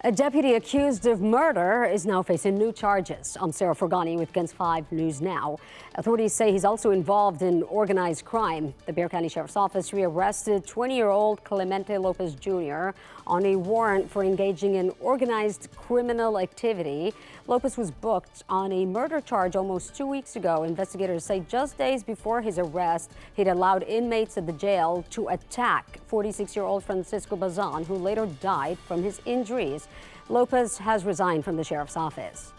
A deputy accused of murder is now facing new charges. I'm Sarah Forgany with Gens 5 News Now. Authorities say he's also involved in organized crime. The Bexar County Sheriff's Office rearrested 20-year-old Clemente Lopez Jr. on a warrant for engaging in organized criminal activity. Lopez was booked on a murder charge almost 2 weeks ago. Investigators say just days before his arrest, he'd allowed inmates at the jail to attack 46-year-old Francisco Bazan, who later died from his injuries. Lopez has resigned from the sheriff's office.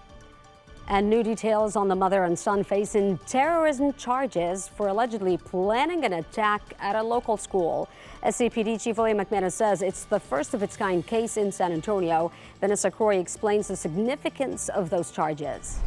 And new details on the mother and son facing terrorism charges for allegedly planning an attack at a local school. SCPD Chief William McManus says it's the first of its kind case in San Antonio. Vanessa Croy explains the significance of those charges.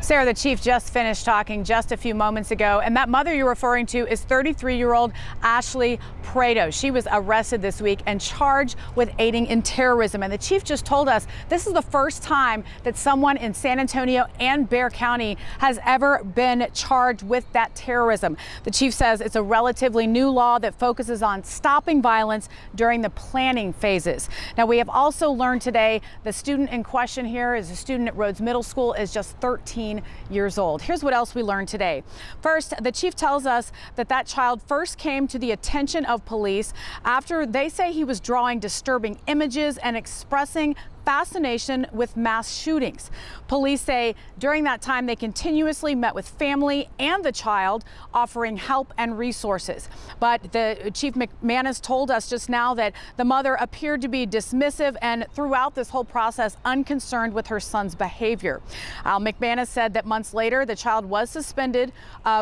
Sarah, the chief just finished talking just a few moments ago, and that mother you're referring to is 33-year-old Ashley Prado. She was arrested this week and charged with aiding in terrorism. And the chief just told us this is the first time that someone in San Antonio and Bexar County has ever been charged with that terrorism. The chief says it's a relatively new law that focuses on stopping violence during the planning phases. Now, we have also learned today the student in question here is a student at Rhodes Middle School, is just 13 years old. Here's what else we learned today. First, the chief tells us that that child first came to the attention of police after they say he was drawing disturbing images and expressing fascination with mass shootings. Police say during that time they continuously met with family and the child, offering help and resources. But the Chief McManus told us just now that the mother appeared to be dismissive and throughout this whole process unconcerned with her son's behavior. McManus said that months later the child was suspended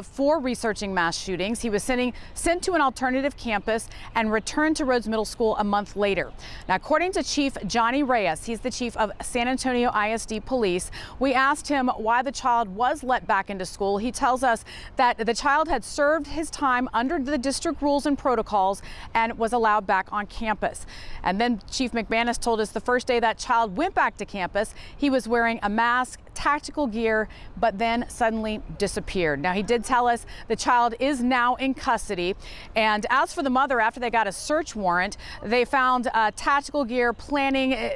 for researching mass shootings. He was sent to an alternative campus and returned to Rhodes Middle School a month later. Now, according to Chief Johnny Reyes, he's the chief of San Antonio ISD Police. We asked him why the child was let back into school. He tells us that the child had served his time under the district rules and protocols and was allowed back on campus. And then Chief McManus told us the first day that child went back to campus, he was wearing a mask, tactical gear, but then suddenly disappeared. Now, he did tell us the child is now in custody. And as for the mother, after they got a search warrant, they found tactical gear, planning,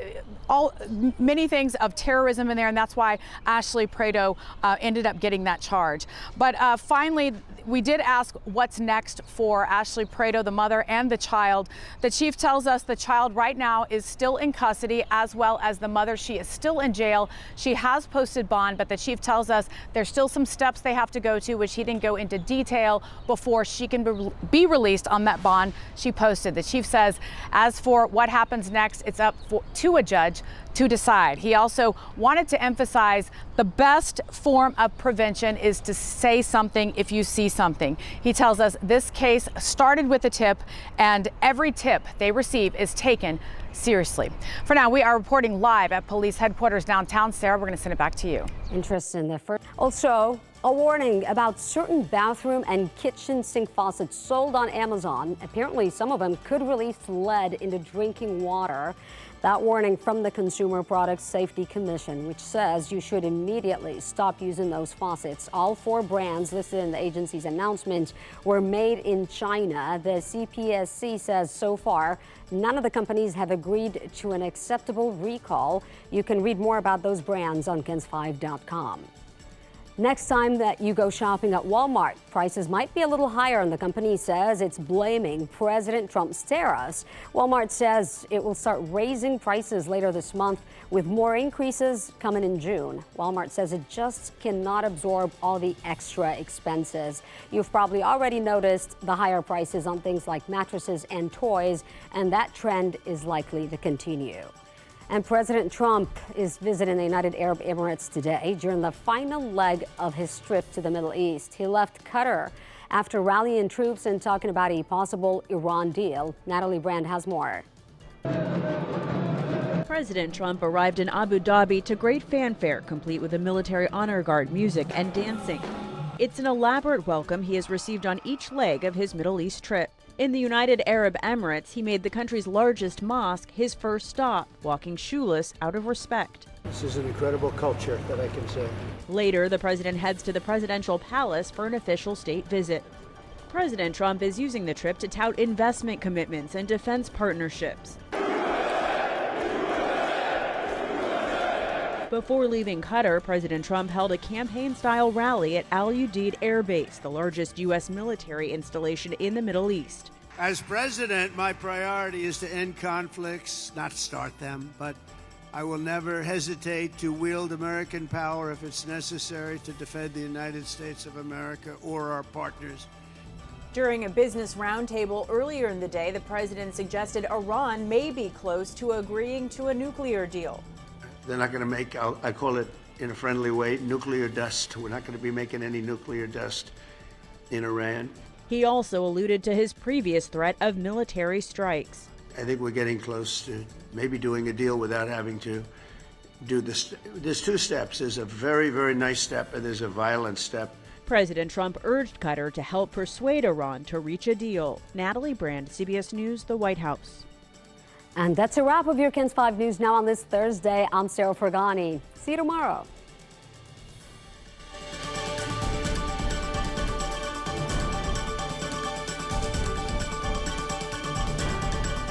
many things of terrorism in there, and that's why Ashley Prado ended up getting that charge. But finally, we did ask what's next for Ashley Prado, the mother and the child. The chief tells us the child right now is still in custody, as well as the mother. She is still in jail. She has posted bond, but the chief tells us there's still some steps they have to go to, which he didn't go into detail, before she can be released on that bond she posted. The chief says as for what happens next, it's up to a judge to decide. He also wanted to emphasize the best form of prevention is to say something if you see something. He tells us this case started with a tip, and every tip they receive is taken seriously. For now, we are reporting live at police headquarters downtown. Sarah, we're going to send it back to you. Interesting. The first. Also, a warning about certain bathroom and kitchen sink faucets sold on Amazon. Apparently, some of them could release lead into drinking water. That warning from the Consumer Product Safety Commission, which says you should immediately stop using those faucets. All 4 brands listed in the agency's announcement were made in China. The CPSC says so far, none of the companies have agreed to an acceptable recall. You can read more about those brands on gens5.com. Next time that you go shopping at Walmart, prices might be a little higher, and the company says it's blaming President Trump's tariffs. Walmart says it will start raising prices later this month, with more increases coming in June. Walmart says it just cannot absorb all the extra expenses. You've probably already noticed the higher prices on things like mattresses and toys, and that trend is likely to continue. And President Trump is visiting the United Arab Emirates today during the final leg of his trip to the Middle East. He left Qatar after rallying troops and talking about a possible Iran deal. Natalie Brand has more. President Trump arrived in Abu Dhabi to great fanfare, complete with a military honor guard, music, and dancing. It's an elaborate welcome he has received on each leg of his Middle East trip. In the United Arab Emirates, he made the country's largest mosque his first stop, walking shoeless out of respect. This is an incredible culture, that I can say. Later, the president heads to the presidential palace for an official state visit. President Trump is using the trip to tout investment commitments and defense partnerships. Before leaving Qatar, President Trump held a campaign-style rally at Al Udeid Air Base, the largest U.S. military installation in the Middle East. As president, my priority is to end conflicts, not start them, but I will never hesitate to wield American power if it's necessary to defend the United States of America or our partners. During a business roundtable earlier in the day, the president suggested Iran may be close to agreeing to a nuclear deal. They're not going to make, I call it in a friendly way, nuclear dust. We're not going to be making any nuclear dust in Iran. He also alluded to his previous threat of military strikes. I think we're getting close to maybe doing a deal without having to do this. There's two steps. There's a very, very nice step, and there's a violent step. President Trump urged Qatar to help persuade Iran to reach a deal. Natalie Brand, CBS News, the White House. And that's a wrap of your KENS 5 News Now on this Thursday. I'm Sarah Forgany. See you tomorrow.